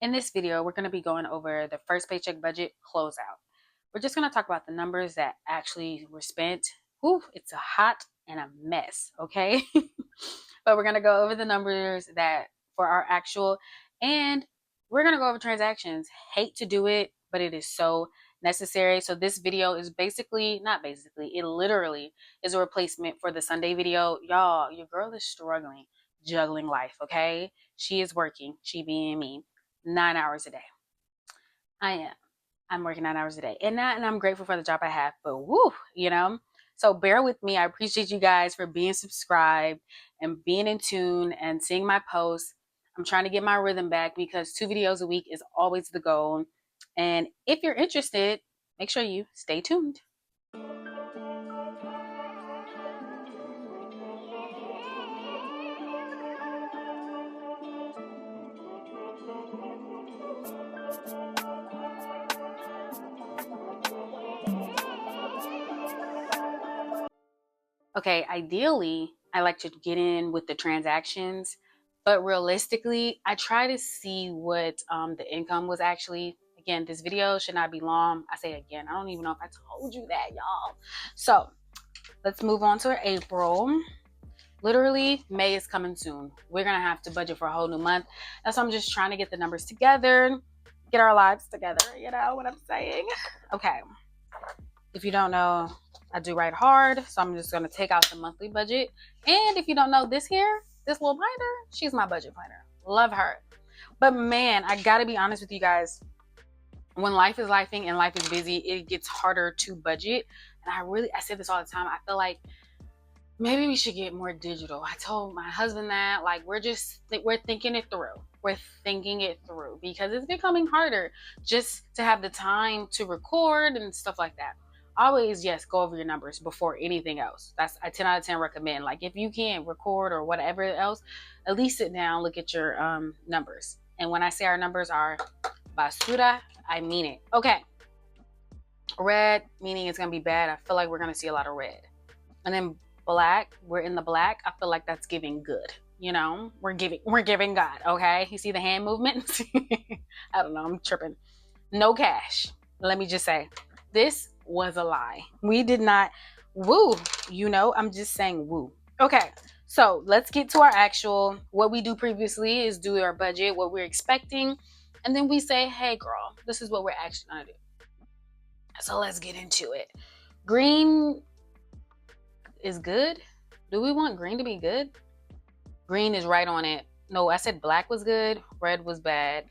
In this video, we're going to be going over the first paycheck budget closeout. We're just going to talk about the numbers that actually were spent. Whew, it's a hot and a mess, okay? But we're going to go over the numbers that for our actual, and we're going to go over transactions. Hate to do it, but it is so necessary. So this video is not basically, it literally is a replacement for the Sunday video. Y'all, your girl is struggling, juggling life, okay? She is working, she being me, 9 hours a day. I am. I'm working 9 hours a day. And I'm grateful for the job I have, but woo, So bear with me. I appreciate you guys for being subscribed and being in tune and seeing my posts. I'm trying to get my rhythm back because 2 videos a week is always the goal. And if you're interested, make sure you stay tuned. Okay, ideally, I like to get in with the transactions, but realistically, I try to see what the income was actually. Again, this video should not be long. I say again, I don't even know if I told you that, y'all. So let's move on to April. Literally, May is coming soon. We're gonna have to budget for a whole new month. That's why I'm just trying to get the numbers together, get our lives together. You know what I'm saying? Okay. If you don't know, I do write hard, so I'm just going to take out the monthly budget. And if you don't know, this little binder, she's my budget planner. Love her. But man, I got to be honest with you guys. When life is lifing and life is busy, it gets harder to budget. And I say this all the time. I feel like maybe we should get more digital. I told my husband that, like, we're thinking it through. We're thinking it through because it's becoming harder just to have the time to record and stuff like that. Always, yes, go over your numbers before anything else. That's a 10 out of 10 recommend. Like, if you can't record or whatever else, at least sit down, look at your numbers. And when I say our numbers are basura, I mean it. Okay. Red, meaning it's going to be bad. I feel like we're going to see a lot of red. And then black, we're in the black. I feel like that's giving good. We're giving God. Okay. You see the hand movements? I don't know. I'm tripping. No cash. Let me just say, this was a lie. We did not woo. I'm just saying woo. Okay. So let's get to our actual, what we do previously is do our budget, what we're expecting. And then we say, hey girl, this is what we're actually going to do. So let's get into it. Green is good. Do we want green to be good? Green is right on it. No, I said black was good. Red was bad.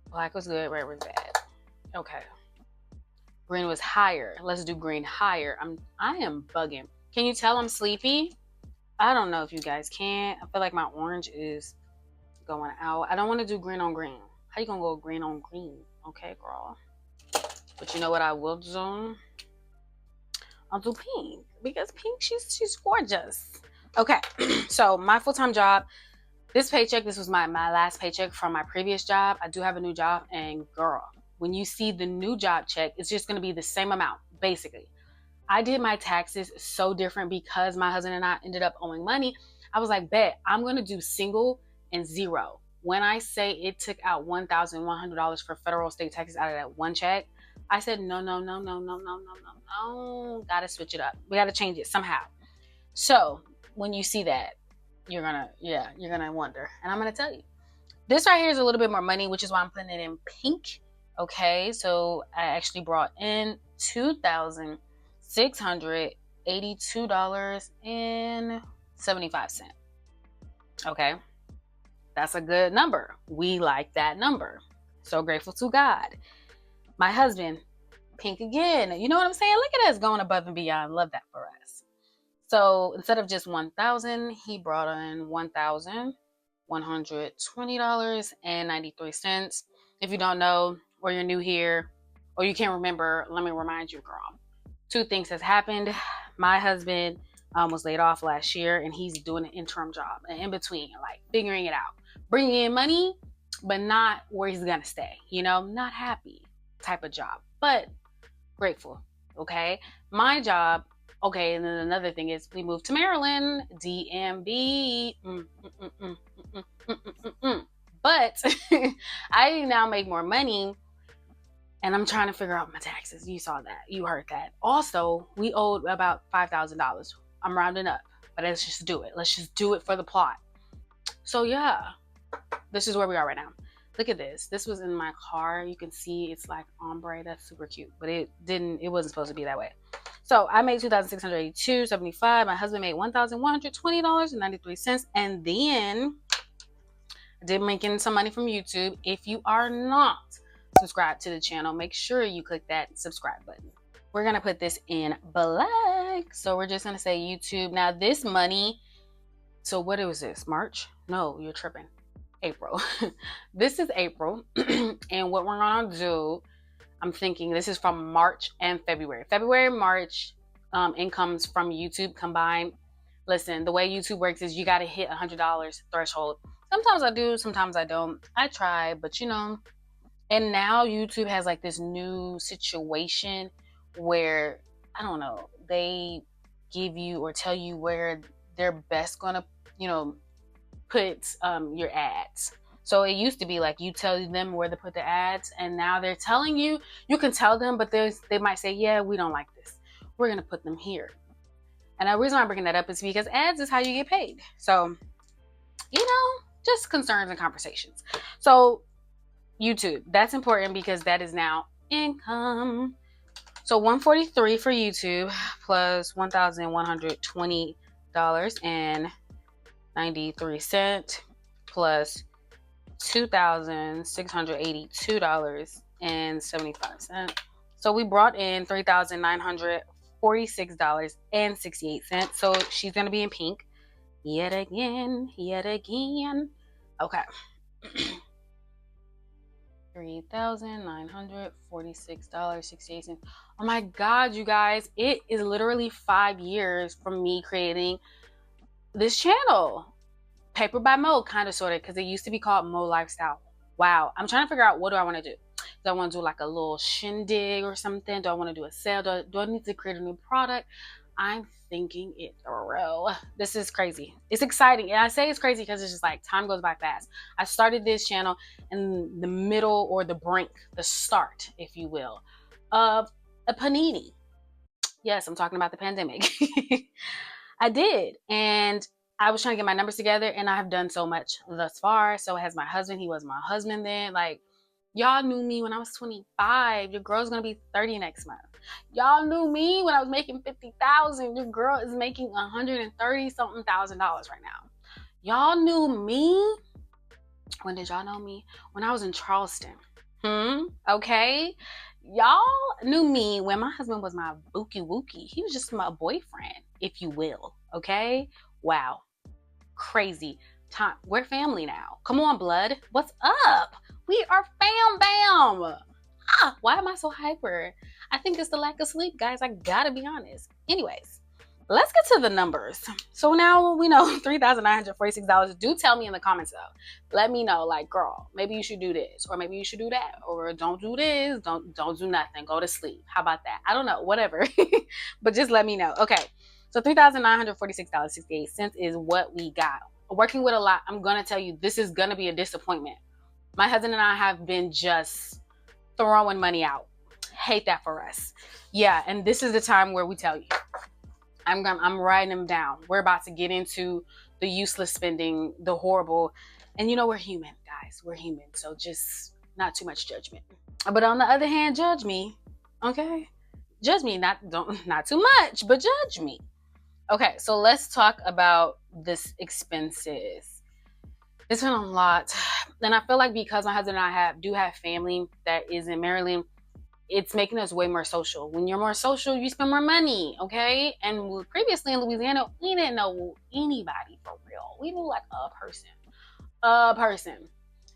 Black was good. Red was bad. Okay. Green was higher. Let's do green higher. I am bugging. Can you tell I'm sleepy? I don't know if you guys can. I feel like my orange is going out. I don't want to do green on green. How you gonna go green on green? Okay, girl. But you know what I will do? I'll do pink because pink, she's gorgeous. Okay, so my full-time job, this was my last paycheck from my previous job. I do have a new job, and girl, when you see the new job check, it's just going to be the same amount, basically. I did my taxes so different because my husband and I ended up owing money. I was like, bet, I'm going to do single and zero. When I say it took out $1,100 for federal state taxes out of that one check, I said, no. Got to switch it up. We got to change it somehow. So when you see that, you're going to wonder. And I'm going to tell you. This right here is a little bit more money, which is why I'm putting it in pink. Okay, so I actually brought in $2,682.75. Okay, that's a good number. We like that number. So grateful to God. My husband, pink again. You know what I'm saying? Look at us going above and beyond. Love that for us. So instead of just 1,000, he brought in $1,120.93. If you don't know, or you're new here, or you can't remember, let me remind you, girl. 2 things has happened. My husband was laid off last year, and he's doing an interim job, and in between, like figuring it out, bringing in money, but not where he's gonna stay. Not happy type of job, but grateful. Okay, my job. Okay, and then another thing is we moved to Maryland, DMV. But But I now make more money, and I'm trying to figure out my taxes. You saw that. You heard that. Also, we owed about $5,000. I'm rounding up, but let's just do it. Let's just do it for the plot. So yeah, this is where we are right now. Look at this. This was in my car. You can see it's like ombre. That's super cute, but it wasn't supposed to be that way. So I made $2,682.75. My husband made $1,120.93. And then I did making some money from YouTube. If you are not subscribed to the channel, make sure you click that subscribe button. We're gonna put this in black. So we're just gonna say YouTube. Now this money, so what was this? March? No, you're tripping. April. This is April. And what we're gonna do, I'm thinking this is from March and February. February, March incomes from YouTube combined. Listen, the way YouTube works is you got to hit $100 threshold. Sometimes I do, sometimes I don't. I try, but you know. And now YouTube has like this new situation where, I don't know, they give you or tell you where they're best gonna, you know, put your ads. So it used to be like you tell them where to put the ads, and now they're telling you, you can tell them, but they might say, yeah, we don't like this. We're going to put them here. And the reason I'm bringing that up is because ads is how you get paid. So, you know, just concerns and conversations. So YouTube, that's important because that is now income. So $143 for YouTube plus $1,120.93 plus $2,682.75. So we brought in $3,946.68. So she's gonna be in pink yet again. Okay. $3,946.68. Oh my God, you guys, it is literally 5 years from me creating this channel. Paper by Mo, kind of, sort of, because it used to be called Mo Lifestyle. Wow. I'm trying to figure out, what do I want to do? Do I want to do like a little shindig or something? Do I want to do a sale? Do I need to create a new product? I'm thinking it through. This is crazy. It's exciting. And I say it's crazy because it's just like time goes by fast. I started this channel in the middle, or the brink, the start, if you will, of a panini. Yes, I'm talking about the pandemic. I did. And I was trying to get my numbers together, and I have done so much thus far. So has my husband. He was my husband then. Like, y'all knew me when I was 25. Your girl's gonna be 30 next month. Y'all knew me when I was making $50,000. Your girl is making $130-something thousand right now. Y'all knew me. When did y'all know me? When I was in Charleston. Okay. Y'all knew me when my husband was my bookie wookie. He was just my boyfriend, if you will. Okay. Wow. Crazy time. We're family now. Come on, blood. What's up? We are bam. Why am I so hyper? I think it's the lack of sleep, guys. I gotta be honest. Anyways, let's get to the numbers. So now we know $3,946. Do tell me in the comments though. Let me know, like, girl, maybe you should do this, or maybe you should do that, or don't do this, don't do nothing, go to sleep. How about that? I don't know, whatever. But just let me know. Okay. So $3,946.68 is what we got. Working with a lot, I'm gonna tell you, this is gonna be a disappointment. My husband and I have been just throwing money out. Hate that for us. Yeah, and this is the time where we tell you. I'm writing them down. We're about to get into the useless spending, the horrible. And you know, we're human, guys. We're human. So just not too much judgment. But on the other hand, judge me. Okay? Judge me. Not too much, but judge me. Okay, so let's talk about this expenses. It's been a lot. And I feel like because my husband and I do have family that is in Maryland, it's making us way more social. When you're more social, you spend more money, okay? And previously in Louisiana, we didn't know anybody for real. We knew like a person.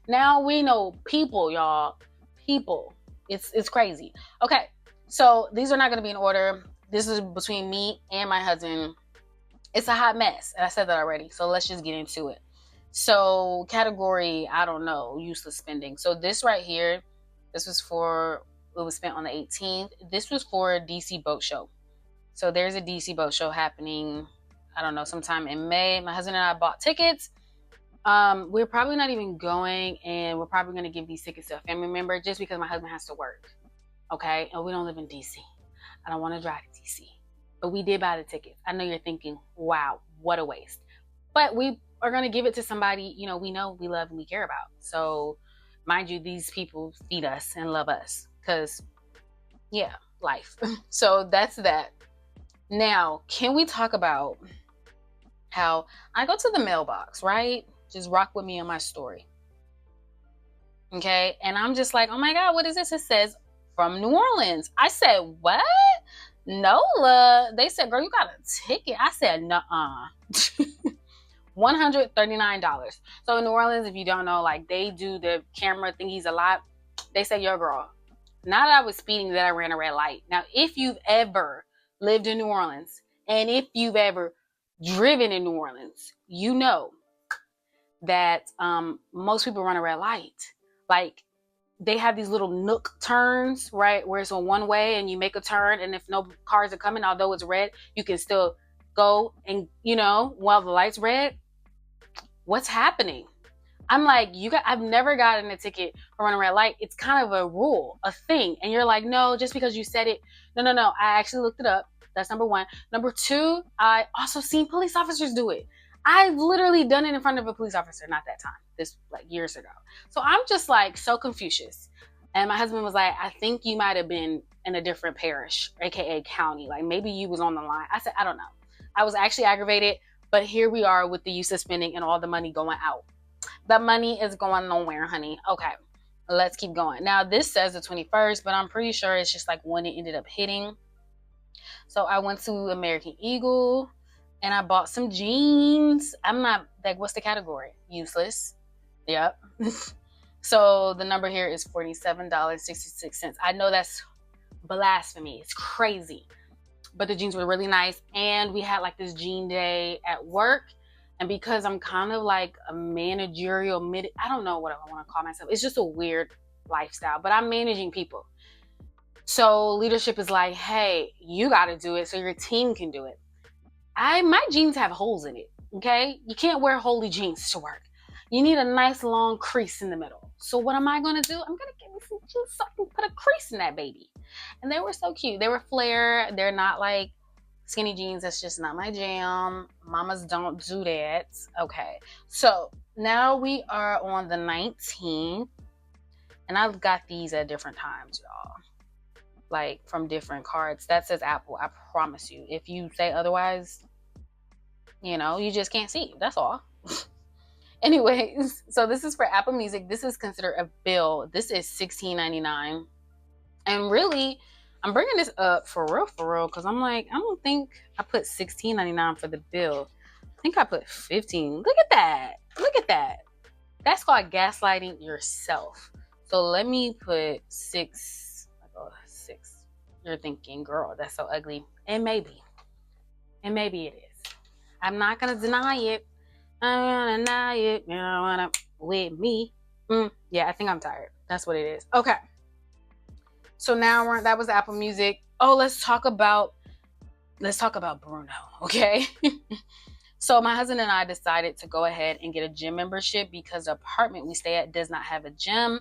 Now we know people, y'all. People. It's crazy. Okay, so these are not going to be in order. This is between me and my husband. It's a hot mess. And I said that already. So let's just get into it. So category, I don't know, useless spending. So this right here, this was for, it was spent on the 18th. This was for a DC boat show. So there's a DC boat show happening, I don't know, sometime in May. My husband and I bought tickets. We're probably not even going, and we're probably going to give these tickets to a family member just because my husband has to work. Okay, and we don't live in DC. I don't want to drive to DC, but we did buy the tickets. I know you're thinking, wow, what a waste. But we are going to give it to somebody, we know, we love, and we care about. So, mind you, these people feed us and love us because, yeah, life. So that's that. Now, can we talk about how I go to the mailbox, right? Just rock with me on my story. Okay. And I'm just like, oh my God, what is this? It says from New Orleans. I said, what? Nola. They said, girl, you got a ticket. I said, nuh-uh. $139. So in New Orleans, if you don't know, like they do the camera thingies a lot. They say, yo, girl, not that I was speeding, that I ran a red light. Now, if you've ever lived in New Orleans and if you've ever driven in New Orleans, you know that most people run a red light. Like they have these little nook turns, right, where it's on one way and you make a turn, and if no cars are coming, although it's red, you can still go and while the light's red. What's happening? I'm like, I've never gotten a ticket for running a red light. It's kind of a rule, a thing. And you're like, no, just because you said it. No. I actually looked it up. That's number one. Number two, I also seen police officers do it. I've literally done it in front of a police officer, not that time, this like years ago. So I'm just like so Confucius. And my husband was like, I think you might have been in a different parish, AKA county. Like maybe you was on the line. I said, I don't know. I was actually aggravated, but here we are with the use of spending and all the money going out. The money is going nowhere, honey. Okay, let's keep going. Now, this says the 21st, but I'm pretty sure it's just like when it ended up hitting. So I went to American Eagle and I bought some jeans. I'm not like, what's the category? Useless. Yep. So the number here is $47.66. I know that's blasphemy. It's crazy. But the jeans were really nice. And we had like this jean day at work. And because I'm kind of like a managerial I don't know what I want to call myself. It's just a weird lifestyle, but I'm managing people. So leadership is like, hey, you got to do it so your team can do it. My jeans have holes in it. Okay. You can't wear holey jeans to work. You need a nice long crease in the middle. So what am I going to do? I'm going to get me some jeans so I can put a crease in that baby. And they were so cute. They were flare. They're not like skinny jeans. That's just not my jam. Mamas don't do that. Okay. So now we are on the 19th. And I've got these at different times, y'all. Like from different cards. That says Apple. I promise you. If you say otherwise, you just can't see. That's all. Anyways, so this is for Apple Music. This is considered a bill. This is $16.99. And really, I'm bringing this up for real, because I'm like, I don't think I put $16.99 for the bill. I think I put $15. Look at that. That's called gaslighting yourself. So let me put $6. You're thinking, girl, that's so ugly. And maybe it is. I'm not going to deny it. I'm going to deny it. You don't want to with me. Yeah, I think I'm tired. That's what it is. Okay. So now that was Apple Music. Oh, let's talk about Bruno, okay? So my husband and I decided to go ahead and get a gym membership because the apartment we stay at does not have a gym.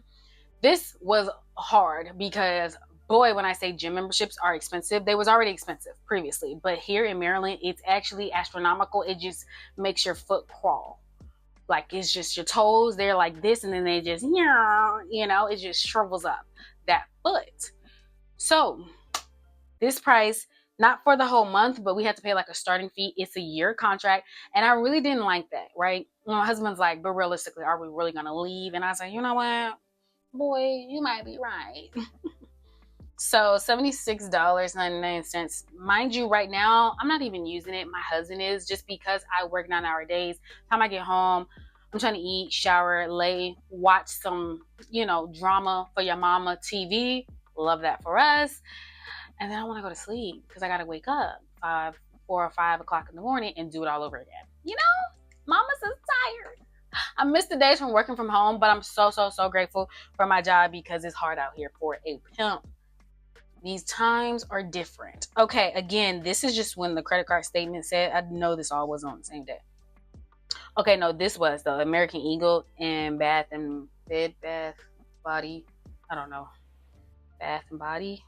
This was hard because, boy, when I say gym memberships are expensive, they was already expensive previously. But here in Maryland, it's actually astronomical. It just makes your foot crawl. Like it's just your toes, they're like this, and then they just, it just shrivels up that foot. So this price, not for the whole month, but we had to pay like a starting fee. It's a year contract. And I really didn't like that, right? My husband's like, but realistically, are we really going to leave? And I said, you know what? Boy, you might be right. So $76.99. Mind you, right now, I'm not even using it. My husband is, just because I work 9-hour days. Time I get home, I'm trying to eat, shower, lay, watch some, drama for your mama TV. Love that for us. And then I want to go to sleep because I got to wake up 4 or 5 o'clock in the morning and do it all over again. Mama's so tired. I missed the days from working from home, but I'm so grateful for my job because it's hard out here for a pimp. These times are different. Okay, again, this is just when the credit card statement said. I know this all wasn't on the same day. Okay, no, this was the American Eagle and Bath Body. I don't know. Bath and Body,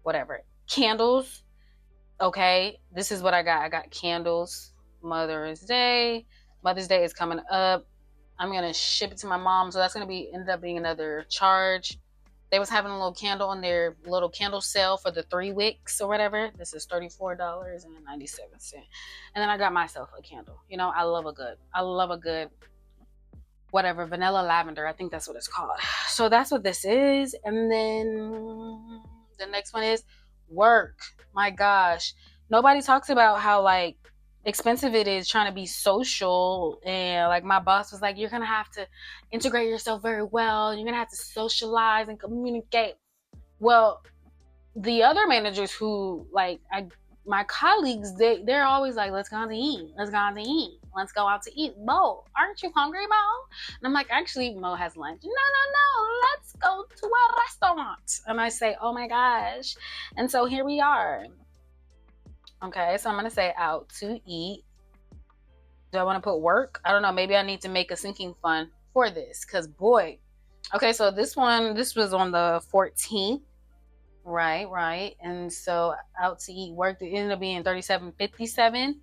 whatever. Candles. Okay, this is what I got. I got candles. Mother's Day. Mother's Day is coming up. I'm gonna ship it to my mom, so that's gonna be end up being another charge. They was having a little candle on their little candle sale for the 3 wicks or whatever. This is $34.97. And then I got myself a candle. You know, I love a good whatever, vanilla lavender. I think that's what it's called. So that's what this is. And then the next one is work. My gosh. Nobody talks about how like expensive it is trying to be social, and like my boss was like, you're gonna have to integrate yourself very well, you're gonna have to socialize and communicate well. The other managers who like my colleagues, they're always like, let's go out to eat, let's go out to eat. Mo, aren't you hungry, Mo? And I'm like, actually, Mo has lunch. No, let's go to a restaurant. And I say, oh my gosh. And so here we are. Okay, so I'm gonna say out to eat. Do I want to put work? I don't know. Maybe I need to make a sinking fund for this, because boy. Okay, so this was on the 14th. Right. And so out to eat work, it ended up being $37.57.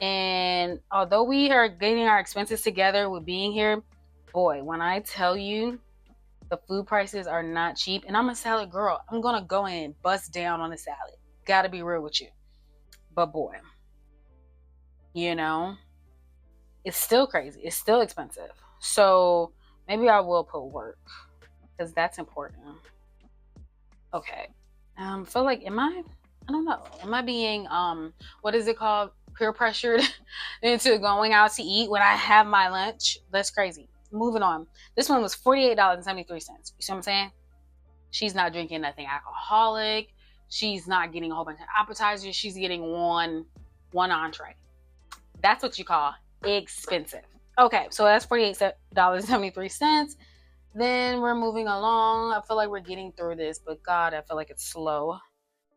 And although we are getting our expenses together with being here, boy, when I tell you the food prices are not cheap, and I'm a salad girl, I'm gonna go in and bust down on the salad. Gotta be real with you. But boy, you know, it's still crazy. It's still expensive. So maybe I will put work, because that's important. Okay. Feel like I don't know. Am I being what is it called? Peer pressured into going out to eat when I have my lunch? That's crazy. Moving on. This one was $48.73. You see what I'm saying? She's not drinking nothing alcoholic. She's not getting a whole bunch of appetizers. She's getting one entree. That's what you call expensive. Okay, so that's $48.73. Then we're moving along. I feel like we're getting through this, but God, I feel like it's slow.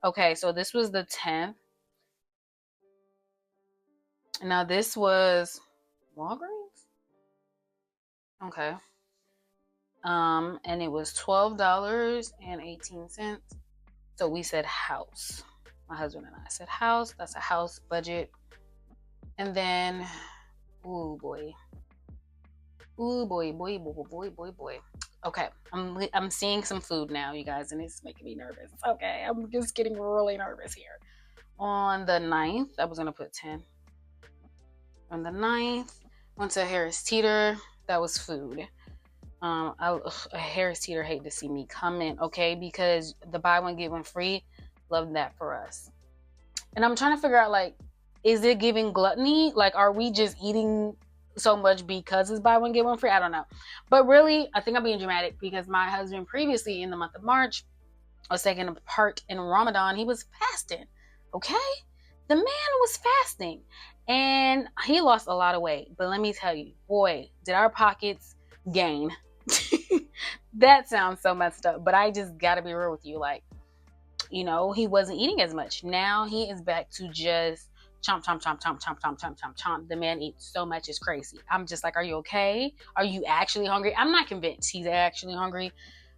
Okay, so this was the 10th. Now this was Walgreens. Okay. And it was $12.18. So we said house. My husband and I said house. That's a house budget. And then, ooh boy. Okay, I'm seeing some food now, you guys, and it's making me nervous. Okay, I'm just getting really nervous here. On the 9th, I was gonna put 10. On the 9th, went to Harris Teeter. That was food. Harris Teeter hate to see me come in, okay, because the buy one get one free. Love that for us. And I'm trying to figure out, like, is it giving gluttony? Like, are we just eating so much because it's buy one get one free? I don't know. But really, I think I'm being dramatic, because my husband previously in the month of March was taking part in Ramadan. He was fasting. Okay? The man was fasting. And he lost a lot of weight. But let me tell you, boy, did our pockets gain. That sounds so messed up. But I just gotta be real with you. Like, you know, he wasn't eating as much. Now he is back to just chomp. The man eats so much, it's crazy. I'm just like, are you okay? Are you actually hungry? I'm not convinced he's actually hungry,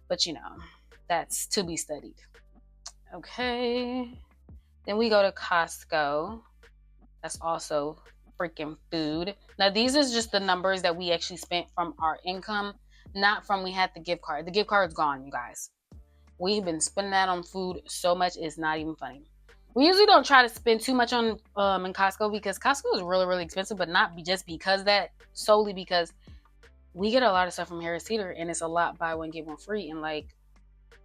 but you know, that's to be studied. Okay. Then we go to Costco. That's also freaking food. Now, these are just the numbers that we actually spent from our income, not from we had the gift card. The gift card's gone, you guys. We've been spending that on food so much, it's not even funny. We usually don't try to spend too much on in Costco, because Costco is really, really expensive, but not just because that, solely because we get a lot of stuff from Harris Teeter, and it's a lot buy one get one free, and like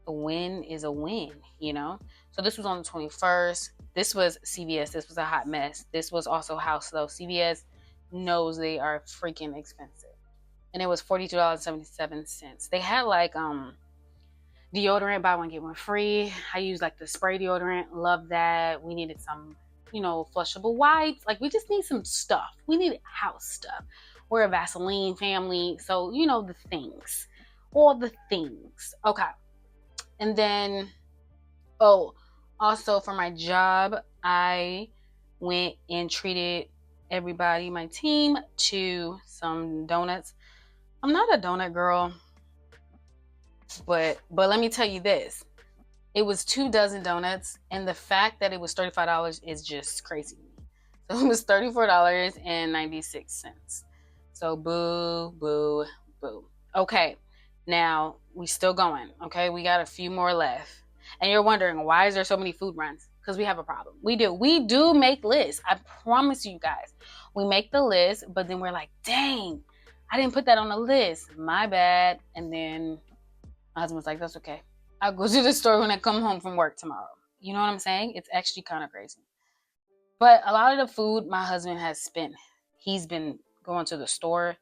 a win is a win, you know. So this was on the 21st. This was CVS. This was a hot mess. This was also House, though. CVS knows they are freaking expensive, and it was $42.77. They had like deodorant buy one get one free. I use like the spray deodorant. Love that. We needed some, you know, flushable wipes. Like, we just need some stuff. We need house stuff. We're a Vaseline family, so you know the things, all the things. Okay, and then also for my job, I went and treated everybody, my team, to some donuts. I'm not a donut girl, but let me tell you this. It was 2 dozen donuts, and the fact that it was $35 is just crazy to me. So it was $34.96. So boo, boo, boo. Okay, now we still going. Okay, we got a few more left. And you're wondering, why is there so many food runs? Because we have a problem. We do make lists. I promise you guys. We make the list, but then we're like, dang, I didn't put that on the list. My bad. And then my husband's like, that's okay. I'll go to the store when I come home from work tomorrow. You know what I'm saying? It's actually kind of crazy. But a lot of the food my husband has spent, he's been going to the store,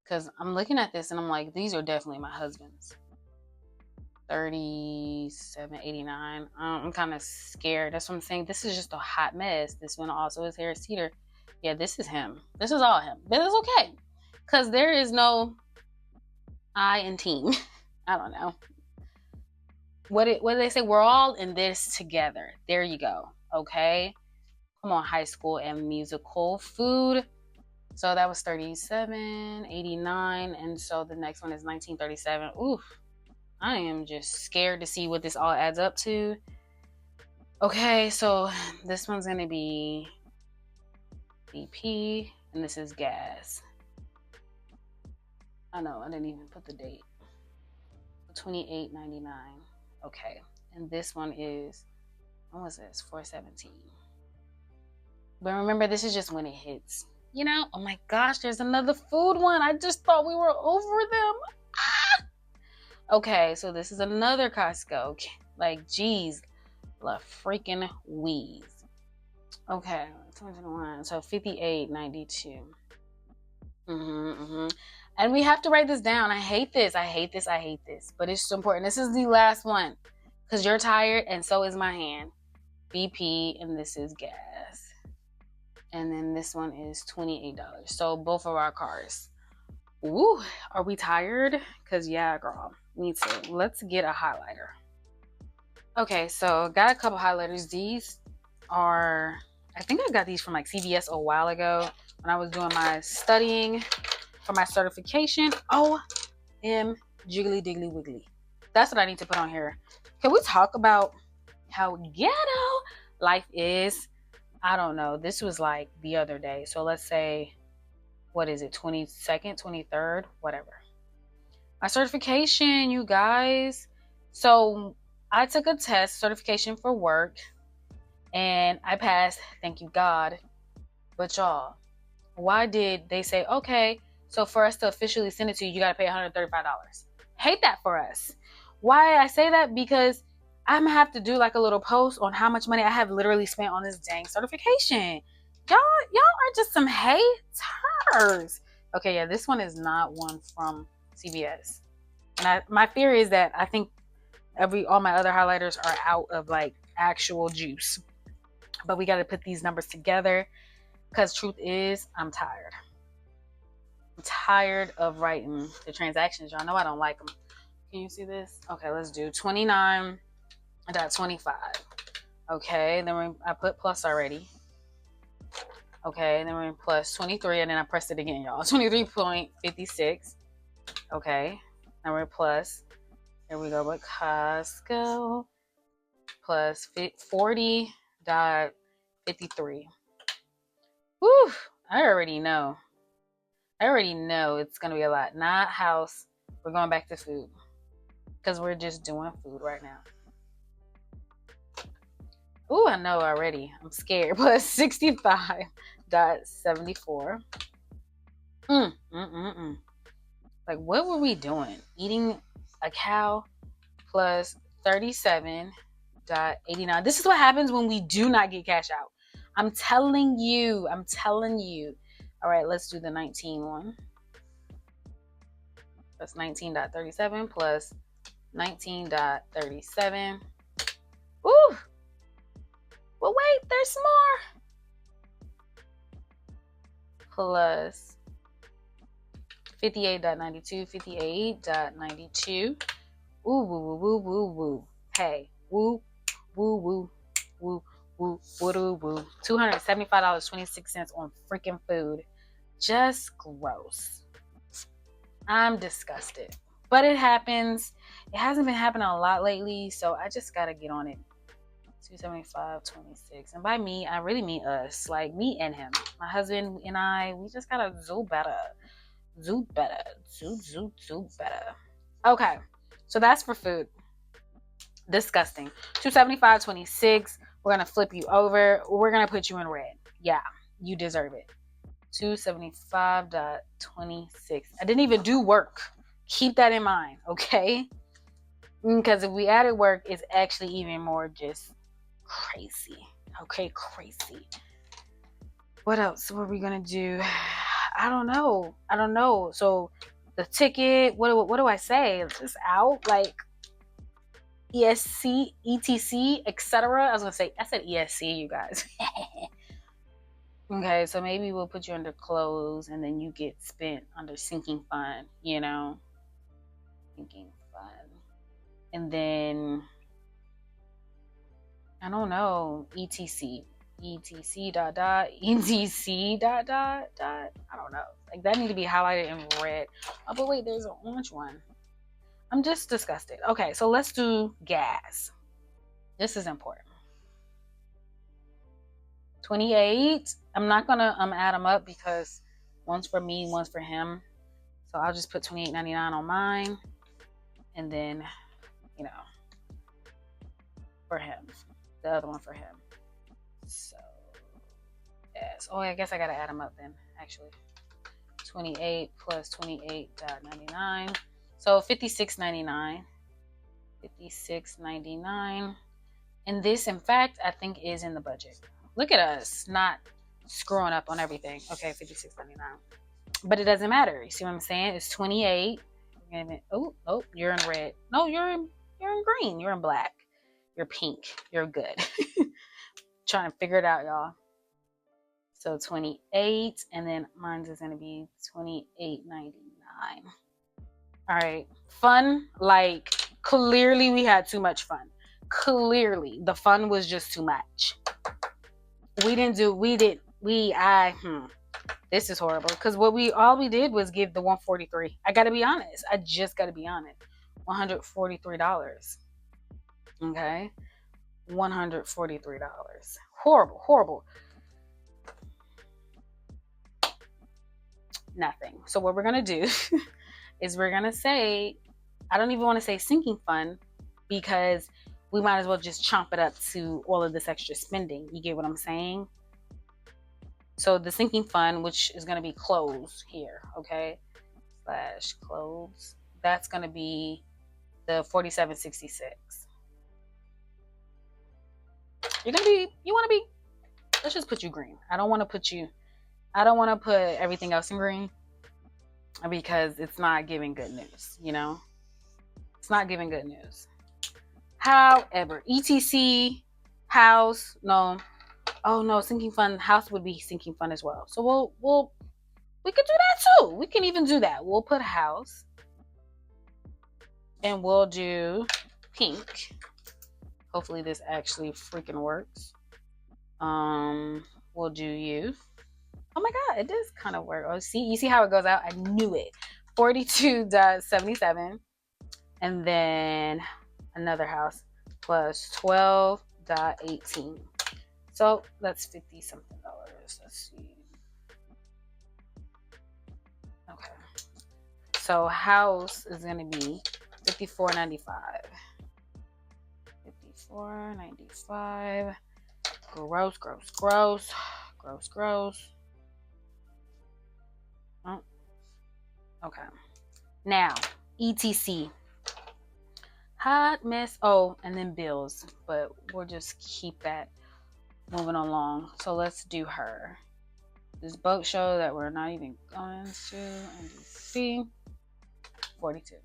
because I'm looking at this and I'm like, these are definitely my husband's. $37.89. I'm kind of scared. That's what I'm saying. This is just a hot mess. This one also is Harris Teeter. Yeah, this is him. This is all him. But it's okay, because there is no I in team. I don't know. What do they say? We're all in this together. There you go. Okay. Come on, high school and musical food. So that was $37.89, and so the next one is $19.37. Oof. I am just scared to see what this all adds up to. Okay, so this one's gonna be BP, and this is gas. I know, I didn't even put the date. $28.99. Okay, and this one is, what was this? $4.17. But remember, this is just when it hits. You know, oh my gosh, there's another food one. I just thought we were over them. Ah! Okay, so this is another Costco. Like, geez, la freaking wheeze. Okay, 2021. So $58.92. And we have to write this down. I hate this. But it's so important. This is the last one, because you're tired and so is my hand. BP, and this is gas. And then this one is $28. So both of our cars. Woo, are we tired? Because yeah, girl, me too. Let's get a highlighter. Okay, so got a couple highlighters. These are, I think I got these from like CVS a while ago when I was doing my studying for my certification. O-M jiggly diggly wiggly. That's what I need to put on here. Can we talk about how ghetto life is? I don't know. This was like the other day. So let's say, what is it? 22nd, 23rd, whatever. My certification, you guys. So I took a test, certification for work, and I passed. Thank you, God. But y'all, why did they say, okay, so for us to officially send it to you, you got to pay $135? Hate that for us. Why I say that? Because I'm gonna have to do like a little post on how much money I have literally spent on this dang certification. Y'all are just some haters. Okay, yeah, this one is not one from CVS. And my fear is that I think all my other highlighters are out of like actual juice. But we got to put these numbers together, because truth is, I'm tired. I'm tired of writing the transactions. Y'all know I don't like them. Can you see this? Okay, let's do 29.25. Okay, then I put plus already. Okay, then we're in plus 23, and then I pressed it again, y'all. 23.56. Okay, now we're plus. Here we go with Costco. Plus 40.53. Whew, I already know it's going to be a lot. Not house. We're going back to food, because we're just doing food right now. Ooh, I know already. I'm scared. Plus 65.74. Like, what were we doing? Eating a cow. Plus 37.89. This is what happens when we do not get cash out. I'm telling you. All right, let's do the 19 one. That's 19.37 plus 19.37. Ooh. Well, wait, there's more. Plus 58.92, 58.92. Ooh, woo, woo, woo, woo, woo. Hey, woo, woo, woo, woo, Woo, woo, woo. $275.26 on freaking food. Just gross. I'm disgusted. But it happens. It hasn't been happening a lot lately, so I just gotta get on it. $275.26. And by me, I really mean us. Like me and him. My husband and I, we just gotta do better. Do better. Do better. Okay. So that's for food. Disgusting. $275.26. We're gonna flip you over. We're gonna put you in red. Yeah, you deserve it. $275.26. I didn't even do work. Keep that in mind, okay? Because if we added work, it's actually even more just crazy. Okay, crazy. What else were we gonna do? I don't know. So the ticket, what do I say? It's just out, like ESC, ETC, etc. I was gonna say, I said ESC, you guys. Okay, so maybe we'll put you under clothes and then you get spent under sinking fund, sinking fund. And then, I don't know, ETC, dot, ETC, dot. I don't know. Like that need to be highlighted in red. Oh, but wait, there's an orange one. I'm just disgusted. Okay, so let's do gas. This is important. 28. I'm not gonna add them up because one's for me, one's for him. So I'll just put $28.99 on mine, and then for him, the other one for him. So yes. Oh, I guess I gotta add them up then. Actually, 28 plus 28.99. So $56.99. $56.99. And this, in fact, I think is in the budget. Look at us, not screwing up on everything. Okay, $56.99. But it doesn't matter. You see what I'm saying? It's 28. Oh, you're in red. No, you're in green. You're in black. You're pink. You're good. Trying to figure it out, y'all. So 28, and then mine's is gonna be $28.99. All right, fun. Like clearly, we had too much fun. Clearly, the fun was just too much. This is horrible because all we did was give the $143. I gotta be honest. I just gotta be honest. $143. Okay, $143. Horrible. Nothing. So what we're gonna do is we're gonna say, I don't even want to say sinking fund because we might as well just chomp it up to all of this extra spending. You get what I'm saying? So the sinking fund, which is going to be clothes here, okay? / clothes. That's going to be the $47.66. Let's just put you green. I don't want to put everything else in green because it's not giving good news, It's not giving good news. However, ETC, house, no. Oh no, sinking fund, house would be sinking fund as well. So we could do that too. We can even do that. We'll put house and we'll do pink. Hopefully this actually freaking works. We'll do youth. Oh my God, it does kind of work. Oh, you see how it goes out? I knew it. $42.77. And then another house plus $12.18. So that's $50-something. Let's see. Okay. So house is gonna be $54.95. $54.95. Gross. Oh. Okay. Now, ETC. Hot mess. Oh, and then bills. But we'll just keep that moving along. So let's do her. This boat show that we're not even going to. NDC. 42.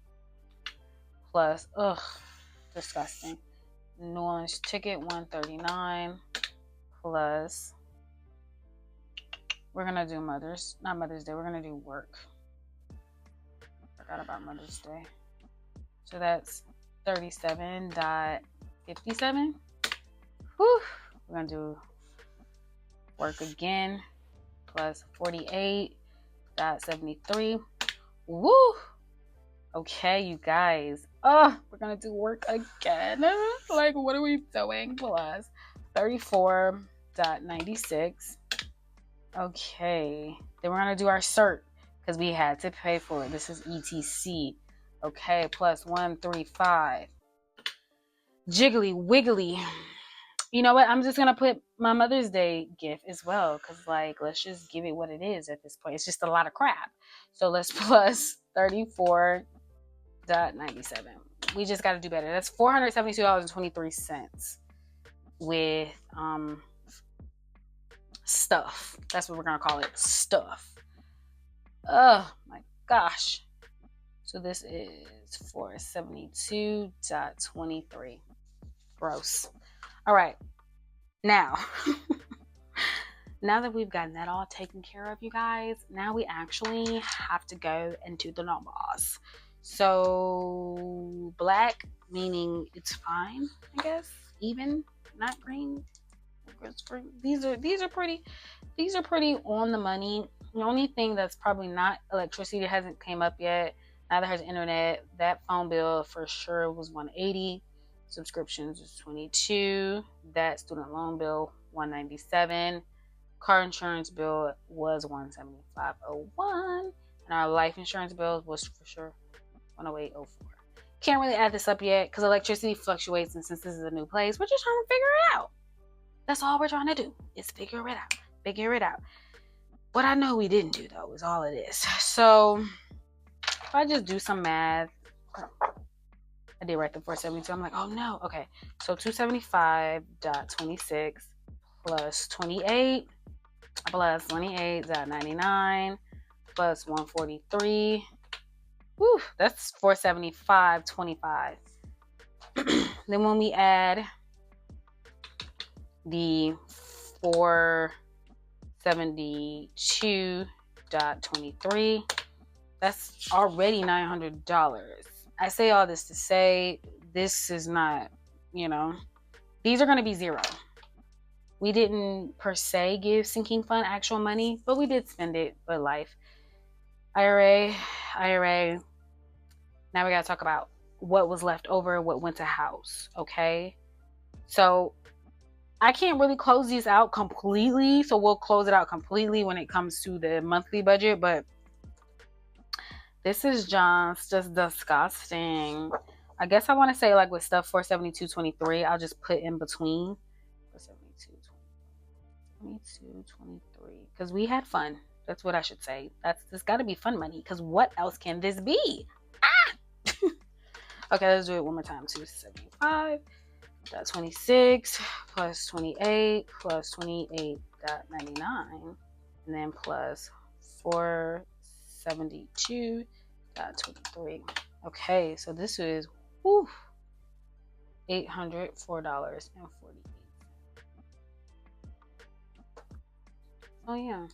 Plus, disgusting. New Orleans ticket, $139. Plus, we're gonna do not Mother's Day. We're gonna do work. Forgot about Mother's Day. So that's $37.57. Whew. We're gonna do work again plus 48.73. Woo! Okay, you guys. Oh, we're gonna do work again. Like, what are we doing? Plus 34.96. Okay, then we're gonna do our cert because we had to pay for it. This is ETC. Okay, plus 135. Jiggly wiggly. You know what? I'm just gonna put my Mother's Day gift as well, because like, let's just give it what it is at this point. It's just a lot of crap. So let's plus 34.97. We just got to do better. That's $472.23 with stuff. That's what we're gonna call it, stuff. Oh my gosh. So this is 472.23. Gross. All right. Now, now that we've gotten that all taken care of, you guys, now we actually have to go into the numbers. So black, meaning it's fine, I guess. Even, not green. These are pretty on the money. The only thing that's probably not electricity that hasn't came up yet, neither has internet. That phone bill for sure was $180. Subscriptions is $22. That student loan bill $197. Car insurance bill was $175.01, and our life insurance bill was for sure $108.04. Can't really add this up yet because electricity fluctuates, and since this is a new place, we're just trying to figure it out. That's all we're trying to do, is figure it out. Figure it out. What I know we didn't do, though, is all it is. So if I just do some math, I did write the 472. I'm like, oh no. Okay. So 275.26 plus 28 plus 28.99 plus 143. Whew, that's 475.25. Then when we add the 472.23, that's already $900. I say all this to say this is not, these are going to be zero. We didn't per se give sinking fund actual money, but we did spend it with life. IRA. Now we got to talk about what was left over, what went to house. Okay. So I can't really close these out completely. So we'll close it out completely when it comes to the monthly budget, but this is just disgusting. I guess I want to say, like, with stuff 472.23, I'll just put in between 472.23 because we had fun. That's what I should say. There's got to be fun money, because what else can this be? Okay, let's do it one more time. 275.26 plus 28 plus 28.99, and then plus 472.23. Okay, so this is $804.48.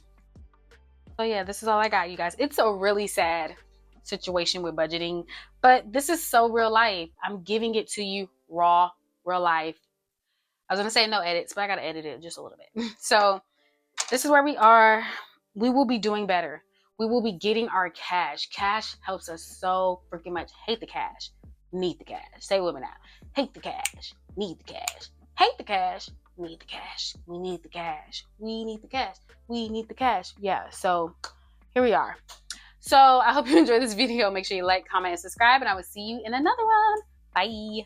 So yeah, this is all I got, you guys. It's a really sad situation with budgeting, but this is so real life. I'm giving it to you raw, real life. I was gonna say no edits, but I gotta edit it just a little bit. So this is where we are. We will be doing better. We will be getting our cash. Cash helps us so freaking much. Hate the cash, need the cash. Say it with me now. Hate the cash, need the cash. Hate the cash, need the cash. We need the cash. We need the cash. We need the cash. Yeah, so here we are. So I hope you enjoyed this video. Make sure you like, comment, and subscribe, and I will see you in another one. Bye.